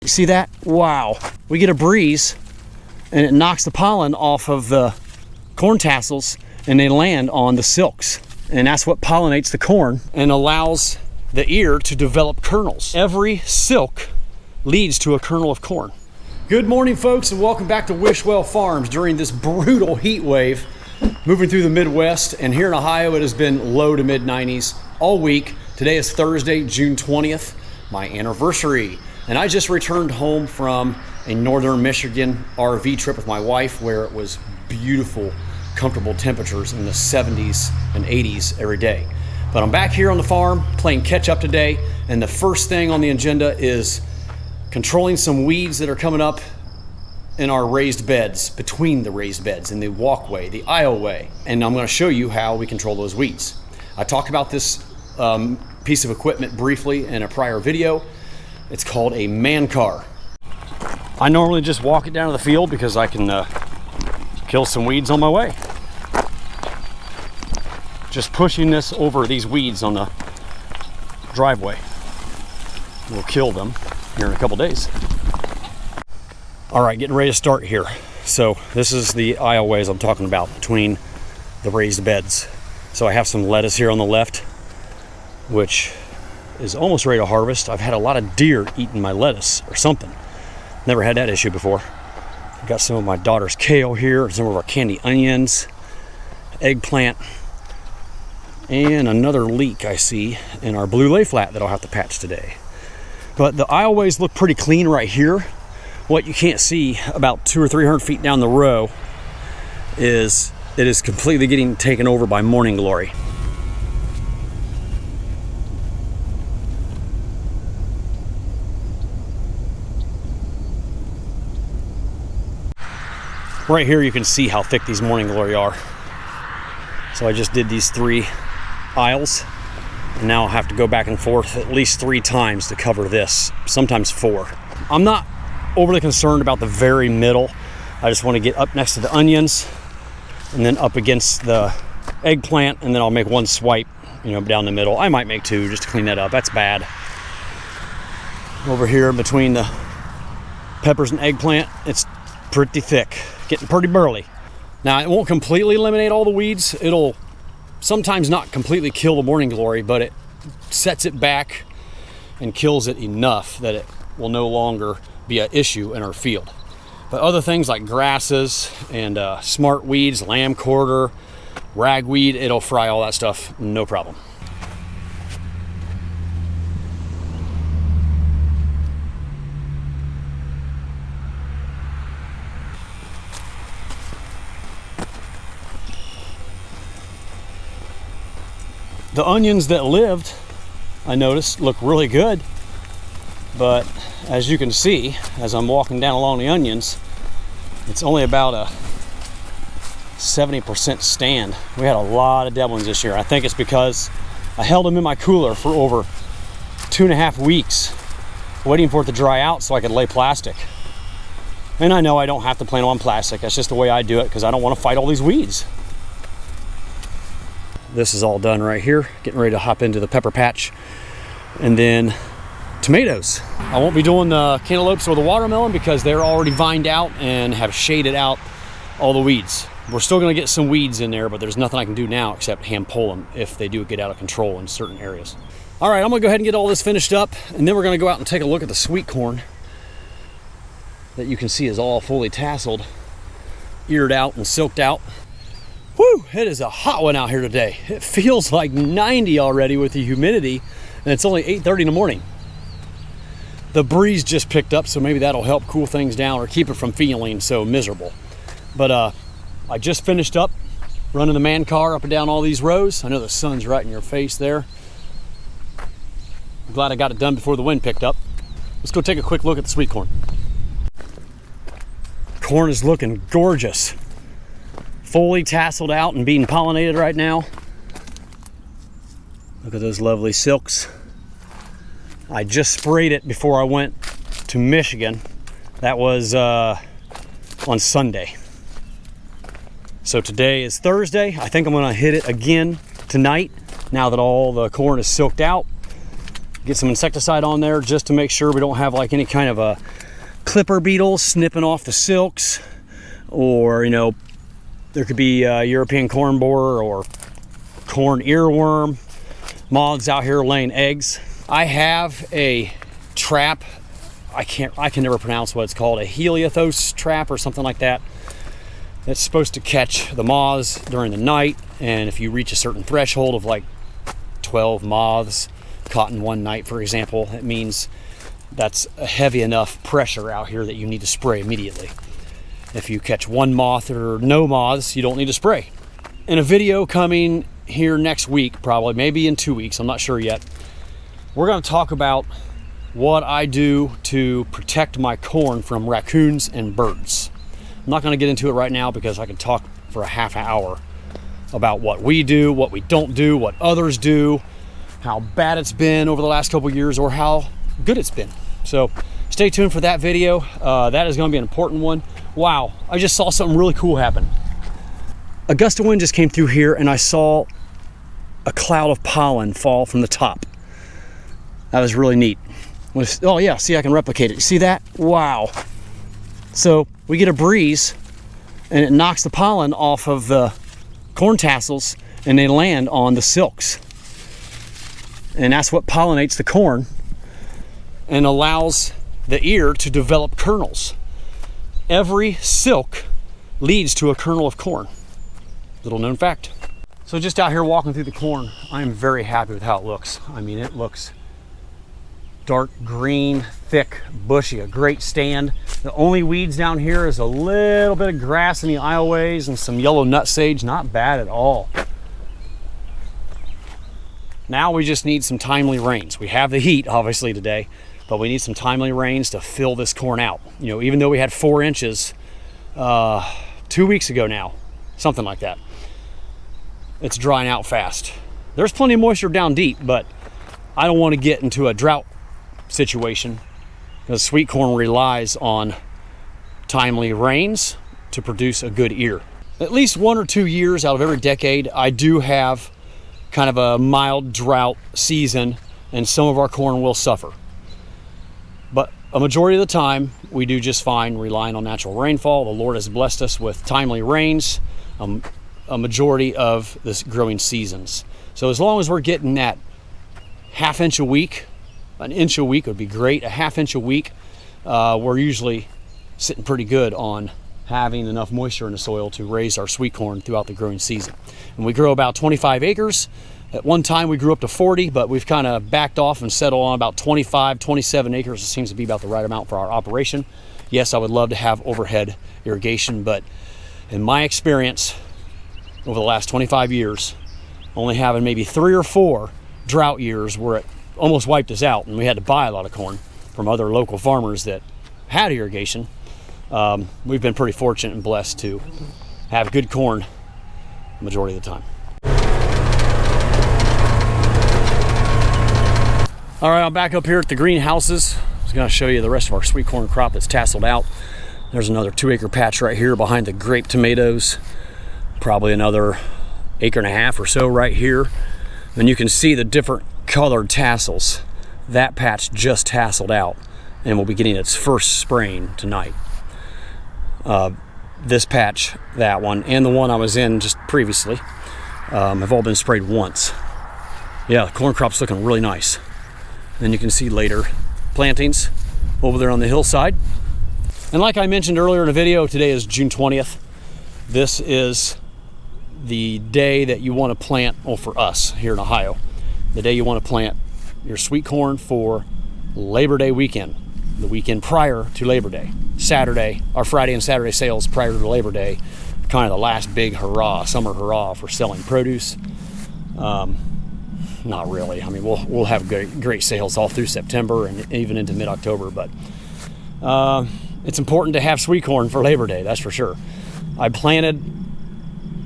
You see that? Wow. We get a breeze and it knocks the pollen off of the corn tassels and they land on the silks. And that's what pollinates the corn and allows the ear to develop kernels. Every silk leads to a kernel of corn. Good morning, folks, and welcome back to Wishwell Farms during this brutal heat wave moving through the Midwest. And here in Ohio, it has been low to mid 90s all week. Today is Thursday, June 20th, my anniversary. And I just returned home from a northern Michigan RV trip with my wife where it was beautiful, comfortable temperatures in the 70s and 80s every day. But I'm back here on the farm playing catch up today, and the first thing on the agenda is controlling some weeds that are coming up in our raised beds, between the raised beds, in the walkway, the aisleway. And I'm going to show you how we control those weeds. I talked about this piece of equipment briefly in a prior video. It's called a man car. I normally just walk it down to the field because I can kill some weeds on my way. Just pushing this over these weeds on the driveway will kill them here in a couple days. All right, getting ready to start here. So this is the aisleways I'm talking about between the raised beds. So I have some lettuce here on the left, which is almost ready to harvest. I've had a lot of deer eating my lettuce or something. Never had that issue before. I've got some of my daughter's kale here, some of our candy onions, eggplant, and another leek I see in our blue lay flat that I'll have to patch today. But the aisleways look pretty clean right here. What you can't see about 200 or 300 feet down the row is it is completely getting taken over by morning glory. Right here you can see how thick these morning glory are. So I just did these 3 aisles, and now I'll have to go back and forth at least 3 times to cover this, sometimes 4. I'm not overly concerned about the very middle. I just want to get up next to the onions and then up against the eggplant, and then I'll make 1 swipe, down the middle. I might make 2 just to clean that up. That's bad. Over here between the peppers and eggplant, it's pretty thick, getting pretty burly. Now, it won't completely eliminate all the weeds. It'll sometimes not completely kill the morning glory, but it sets it back and kills it enough that it will no longer be an issue in our field. But other things like grasses and smart weeds, lamb quarter, ragweed, it'll fry all that stuff, no problem. The onions that lived, I noticed, look really good. But as you can see, as I'm walking down along the onions, it's only about a 70% stand. We had a lot of dead ones this year. I think it's because I held them in my cooler for over 2.5 weeks, waiting for it to dry out so I could lay plastic. And I know I don't have to plant on plastic. That's just the way I do it because I don't want to fight all these weeds. This is all done right here. Getting ready to hop into the pepper patch. And then tomatoes. I won't be doing the cantaloupes or the watermelon because they're already vined out and have shaded out all the weeds. We're still going to get some weeds in there, but there's nothing I can do now except hand pull them if they do get out of control in certain areas. All right, I'm going to go ahead and get all this finished up, and then we're going to go out and take a look at the sweet corn that you can see is all fully tasseled, eared out and silked out. Whew, it is a hot one out here today. It feels like 90 already with the humidity, and it's only 8:30 in the morning. The breeze just picked up, so maybe that'll help cool things down or keep it from feeling so miserable. But I just finished up running the man car up and down all these rows. I know the sun's right in your face there. I'm glad I got it done before the wind picked up. Let's go take a quick look at the sweet corn. Corn is looking gorgeous. Fully tasseled out and being pollinated right now. Look at those lovely silks. I just sprayed it before I went to Michigan. That was on Sunday. So today is Thursday. I think I'm gonna hit it again tonight now that all the corn is silked out. Get some insecticide on there just to make sure we don't have like any kind of a clipper beetles snipping off the silks, or there could be European corn borer or corn earworm, moths out here laying eggs. I have a trap. I can never pronounce what it's called, a helianthus trap or something like that. It's supposed to catch the moths during the night, and if you reach a certain threshold of like 12 moths caught in one night, for example, it means that's a heavy enough pressure out here that you need to spray immediately. If you catch one moth or no moths, you don't need to spray. In a video coming here next week, probably, maybe in 2 weeks, I'm not sure yet, we're going to talk about what I do to protect my corn from raccoons and birds. I'm not going to get into it right now because I could talk for a half hour about what we do, what we don't do, what others do, how bad it's been over the last couple of years, or how good it's been. So stay tuned for that video. That is going to be an important one. Wow, I just saw something really cool happen. A gust of wind just came through here and I saw a cloud of pollen fall from the top. That was really neat. Oh yeah, see, I can replicate it. You see that? Wow. So we get a breeze and it knocks the pollen off of the corn tassels and they land on the silks. And that's what pollinates the corn and allows the ear to develop kernels. Every silk leads to a kernel of corn. Little known fact. So just out here walking through the corn, I'm very happy with how it looks. I mean, it looks dark green, thick, bushy, a great stand. The only weeds down here is a little bit of grass in the aisleways and some yellow nut sage. Not bad at all. Now we just need some timely rains. We have the heat obviously today, but we need some timely rains to fill this corn out. Even though we had 4 inches 2 weeks ago now, something like that, it's drying out fast. There's plenty of moisture down deep, but I don't want to get into a drought situation because sweet corn relies on timely rains to produce a good ear. At least 1 or 2 years out of every decade, I do have kind of a mild drought season and some of our corn will suffer. But a majority of the time, we do just fine relying on natural rainfall. The Lord has blessed us with timely rains a majority of this growing seasons. So as long as we're getting that ½ inch a week, an inch a week would be great, a ½ inch a week, we're usually sitting pretty good on having enough moisture in the soil to raise our sweet corn throughout the growing season. And we grow about 25 acres. At one time we grew up to 40, but we've kind of backed off and settled on about 25, 27 acres. It seems to be about the right amount for our operation. Yes, I would love to have overhead irrigation, but in my experience over the last 25 years, only having maybe 3 or 4 drought years where it almost wiped us out and we had to buy a lot of corn from other local farmers that had irrigation. We've been pretty fortunate and blessed to have good corn the majority of the time. All right, I'm back up here at the greenhouses. I was going to show you the rest of our sweet corn crop that's tasseled out. There's another 2-acre patch right here behind the grape tomatoes. Probably another 1.5 acres or so right here. And you can see the different colored tassels. That patch just tasseled out and will be getting its first spraying tonight. This patch, that one, and the one I was in just previously have all been sprayed once. Yeah, the corn crop's looking really nice. And you can see later plantings over there on the hillside. And like I mentioned earlier in the video, today is June 20th. This is the day that you want to plant, well, for us here in Ohio, the day you want to plant your sweet corn for Labor Day weekend, the weekend prior to Labor Day. Saturday, our Friday and Saturday sales prior to Labor Day, kind of the last big hurrah, summer hurrah for selling produce. Not really. I mean, we'll have great sales all through September and even into mid-October, but it's important to have sweet corn for Labor Day, that's for sure. I planted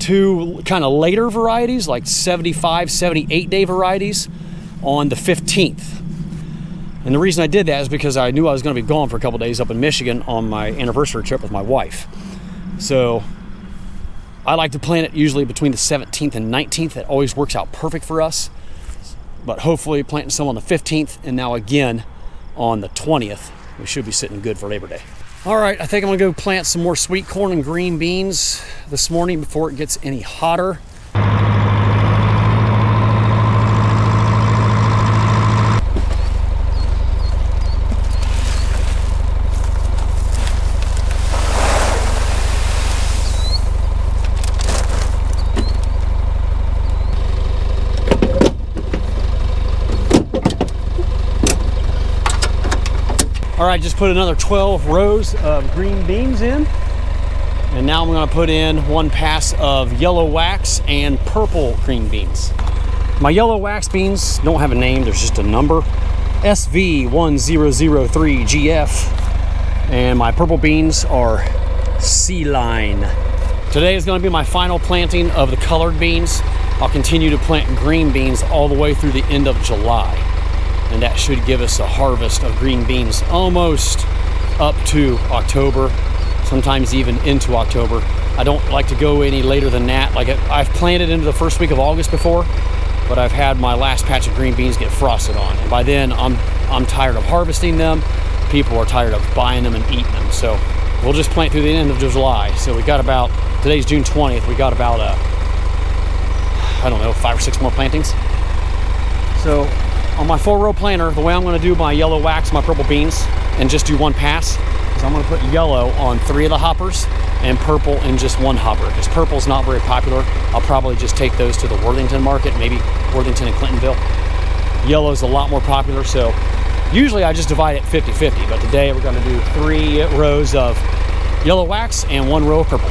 2 kind of later varieties, like 75, 78 day varieties on the 15th. And the reason I did that is because I knew I was going to be gone for a couple days up in Michigan on my anniversary trip with my wife. So I like to plant it usually between the 17th and 19th. That always works out perfect for us. but hopefully planting some on the 15th and now again on the 20th. We should be sitting good for Labor Day. All right, I think I'm gonna go plant some more sweet corn and green beans this morning before it gets any hotter. All right, just put another 12 rows of green beans in. And now I'm gonna put in one pass of yellow wax and purple green beans. My yellow wax beans don't have a name, there's just a number. SV1003GF. And my purple beans are C-line. Today is gonna be my final planting of the colored beans. I'll continue to plant green beans all the way through the end of July. And that should give us a harvest of green beans almost up to October, sometimes even into October. I don't like to go any later than that. Like I've planted into the first week of August before, but I've had my last patch of green beans get frosted on. And by then I'm tired of harvesting them. People are tired of buying them and eating them. So we'll just plant through the end of July. So we got about, today's June 20th, we got about, I don't know, 5 or 6 more plantings. So on my 4-row planter, the way I'm gonna do my yellow wax, my purple beans, and just do one pass, is I'm gonna put yellow on 3 of the hoppers and purple in just 1 hopper. Because purple's not very popular, I'll probably just take those to the Worthington market, maybe Worthington and Clintonville. Yellow's a lot more popular, so usually I just divide it 50-50, but today we're gonna do 3 rows of yellow wax and 1 row of purple.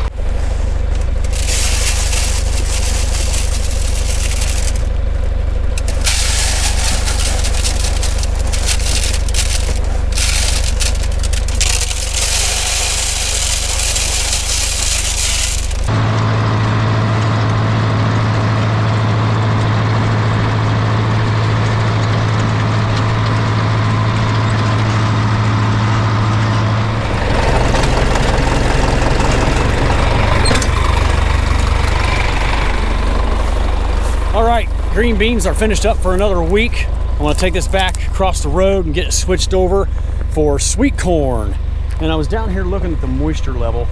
All right, green beans are finished up for another week. I want to take this back across the road and get it switched over for sweet corn. And I was down here looking at the moisture level.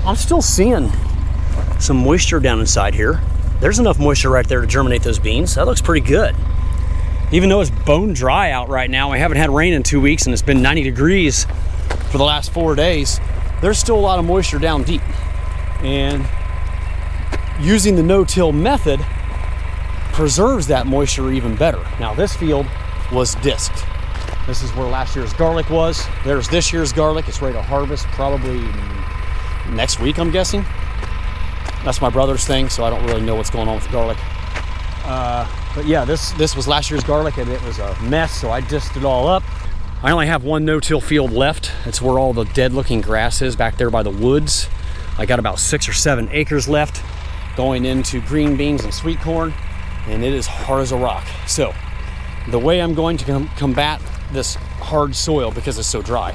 I'm still seeing some moisture down inside here. There's enough moisture right there to germinate those beans. That looks pretty good. Even though it's bone dry out right now, I haven't had rain in 2 weeks and it's been 90 degrees for the last 4 days, there's still a lot of moisture down deep. And using the no-till method preserves that moisture even better. Now this field was disked. This is where last year's garlic was. There's this year's garlic. It's ready to harvest probably next week, I'm guessing. That's my brother's thing, so I don't really know what's going on with the garlic. But yeah, this was last year's garlic and it was a mess, so I disked it all up. I only have 1 no-till field left. It's where all the dead looking grass is back there by the woods. I got about 6 or 7 acres left going into green beans and sweet corn, and it is hard as a rock. So the way I'm going to combat this hard soil, because it's so dry,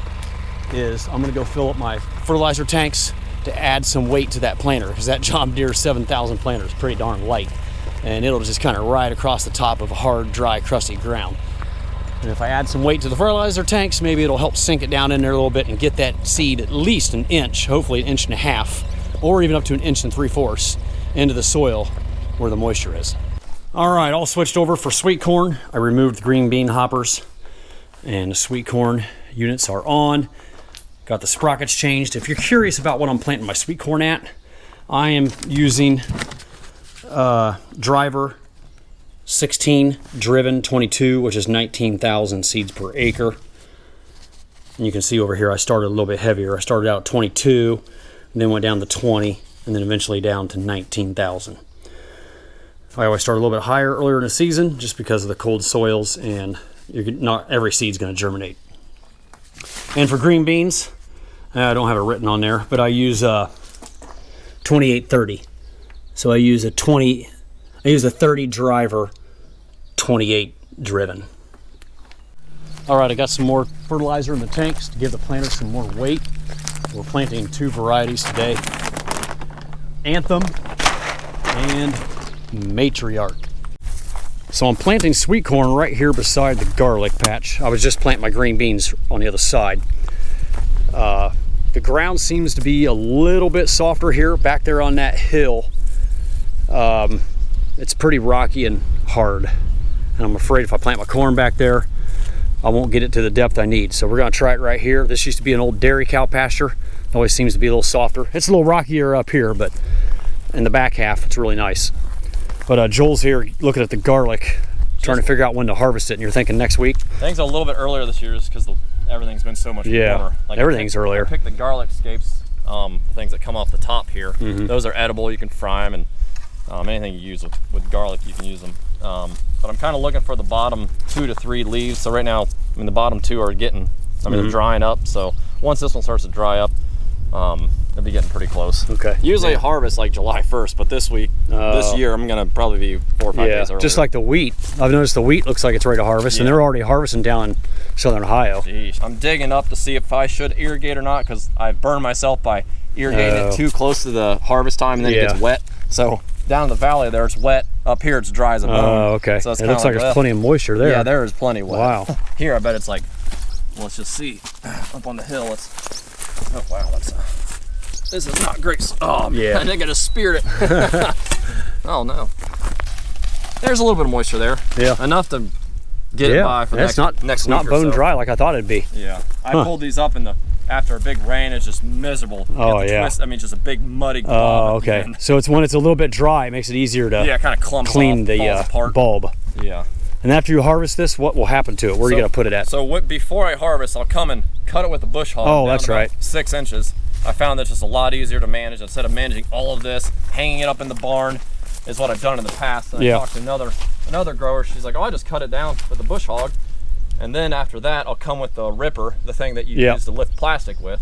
is I'm gonna go fill up my fertilizer tanks to add some weight to that planter, because that John Deere 7000 planter is pretty darn light, and it'll just kind of ride across the top of hard, dry, crusty ground. And if I add some weight to the fertilizer tanks, maybe it'll help sink it down in there a little bit and get that seed at least an inch, hopefully 1.5 inches, or even up to 1 3/4 inches into the soil where the moisture is. All right, all switched over for sweet corn. I removed the green bean hoppers and the sweet corn units are on. Got the sprockets changed. If you're curious about what I'm planting my sweet corn at, I am using driver 16 driven 22, which is 19,000 seeds per acre. And you can see over here I started a little bit heavier. I started out at 22, and then went down to 20, and then eventually down to 19,000. I always start a little bit higher earlier in the season just because of the cold soils, and not every seed's going to germinate. And for green beans, I don't have it written on there, but I use 2830. So I use a 30 driver, 28 driven. All right, I got some more fertilizer in the tanks to give the planter some more weight. We're planting 2 varieties today, Anthem and Matriarch. So I'm planting sweet corn right here beside the garlic patch. I was just planting my green beans on the other side. The ground seems to be a little bit softer here, back there on that hill. It's pretty rocky and hard. And I'm afraid if I plant my corn back there, I won't get it to the depth I need. So we're gonna try it right here. This used to be an old dairy cow pasture. It always seems to be a little softer. It's a little rockier up here, but in the back half, it's really nice. But Joel's here looking at the garlic, trying to figure out when to harvest it, and you're thinking next week? Things a little bit earlier this year just because everything's been so much warmer. Like everything's earlier. I picked the garlic scapes, things that come off the top here. Those are edible, you can fry them, and anything you use with garlic, you can use them. But I'm kind of looking for the bottom 2 to 3 leaves. So right now, I mean, the bottom 2 are getting, they're drying up. So once this one starts to dry up, it'll be getting pretty close. Okay. Usually I harvest like July 1st, but this year, I'm gonna probably be 4 or 5 days earlier. Just like the wheat. I've noticed the wheat looks like it's ready to harvest, and they're already harvesting down in southern Ohio. Jeez. I'm digging up to see if I should irrigate or not, because I burned myself by irrigating it too close to the harvest time, and then it gets wet. So down in the valley there, it's wet. Up here, it's dry as a bone. Oh, okay. So it looks like there's plenty of moisture there. Yeah, there is plenty wet. Wow. Here, I bet it's like, well, let's just see. Up on the hill, oh wow, this is not great. Oh man, I think I just speared it. Oh no. There's a little bit of moisture there. Yeah. Enough to get it by for the next week. It's not bone dry like I thought it'd be. Yeah. I pulled these up after a big rain. It's just miserable. Oh yeah. Twist, I mean, just a big muddy glob. Oh, okay. So it's when it's a little bit dry, it makes it easier to kind of clumps clean off, the bulb. Yeah. And after you harvest this, what will happen to it? Where are you going to put it at? So before I harvest, I'll come and cut it with a bush hog. Oh, that's right. 6 inches. I found that's just a lot easier to manage. Instead of managing all of this, hanging it up in the barn is what I've done in the past. And I talked to another grower. She's like, oh, I just cut it down with a bush hog. And then after that, I'll come with the ripper, the thing that you use to lift plastic with.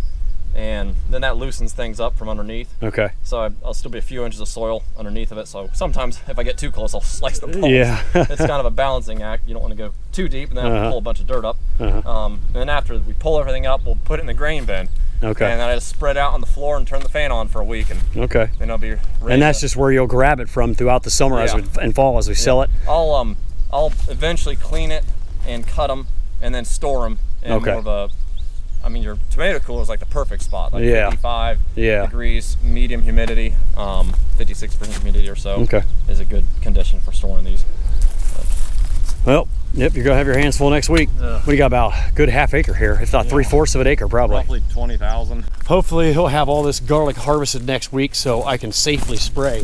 And then that loosens things up from underneath. Okay. So I'll still be a few inches of soil underneath of it. So sometimes if I get too close, I'll slice the poles. Yeah. It's kind of a balancing act. You don't want to go too deep and then have to pull a bunch of dirt up. And then after we pull everything up, we'll put it in the grain bin. Okay. And then I just spread out on the floor and turn the fan on for a week. And then it'll be ready. And that's just where you'll grab it from throughout the summer and fall as we sell it. I'll eventually clean it and cut them and then store them in more of a, I mean, your tomato cooler is like the perfect spot, like 55 degrees, medium humidity, 56% humidity or so is a good condition for storing these. Well, yep, you're gonna have your hands full next week. What do you got, about a good half acre here, if not 3/4 of an acre probably? Roughly 20,000. Hopefully he'll have all this garlic harvested next week so I can safely spray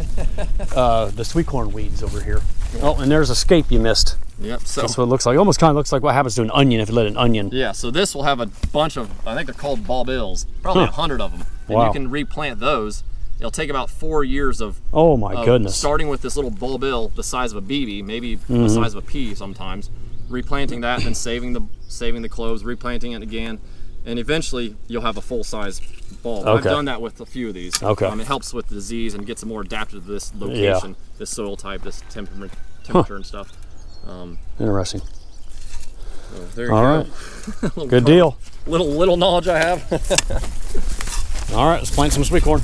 the sweet corn weeds over here. Oh, and there's a scape you missed. Yep, so that's what it looks like. Almost kind of looks like what happens to an onion if you let an onion. Yeah, so this will have a bunch of, I think they're called bulbills, probably 100 of them. And you can replant those. It'll take about 4 years of, goodness, starting with this little bulbil the size of a BB, maybe the size of a pea sometimes, replanting that, then saving the cloves, replanting it again, and eventually you'll have a full-size bulb. I've done that with a few of these. It helps with disease and gets them more adapted to this location, this soil type, this temperature and stuff. Interesting. So there you go. Right. Good deal. Little knowledge I have. All right, let's plant some sweet corn.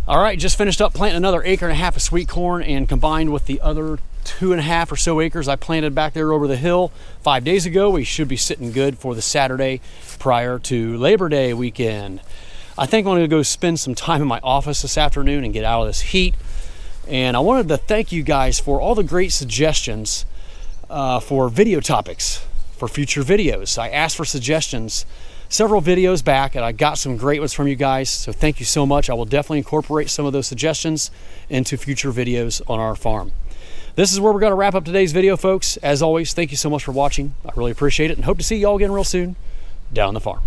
All right, just finished up planting another 1.5 acres of sweet corn, and combined with the other 2.5 or so acres I planted back there over the hill 5 days ago, we should be sitting good for the Saturday prior to Labor Day weekend. I think I'm gonna go spend some time in my office this afternoon and get out of this heat. And I wanted to thank you guys for all the great suggestions for video topics for future videos. I asked for suggestions several videos back, and I got some great ones from you guys, so thank you so much. I will definitely incorporate some of those suggestions into future videos on our farm. This is where we're going to wrap up today's video, folks. As always, thank you so much for watching. I really appreciate it, and hope to see you all again real soon down the farm.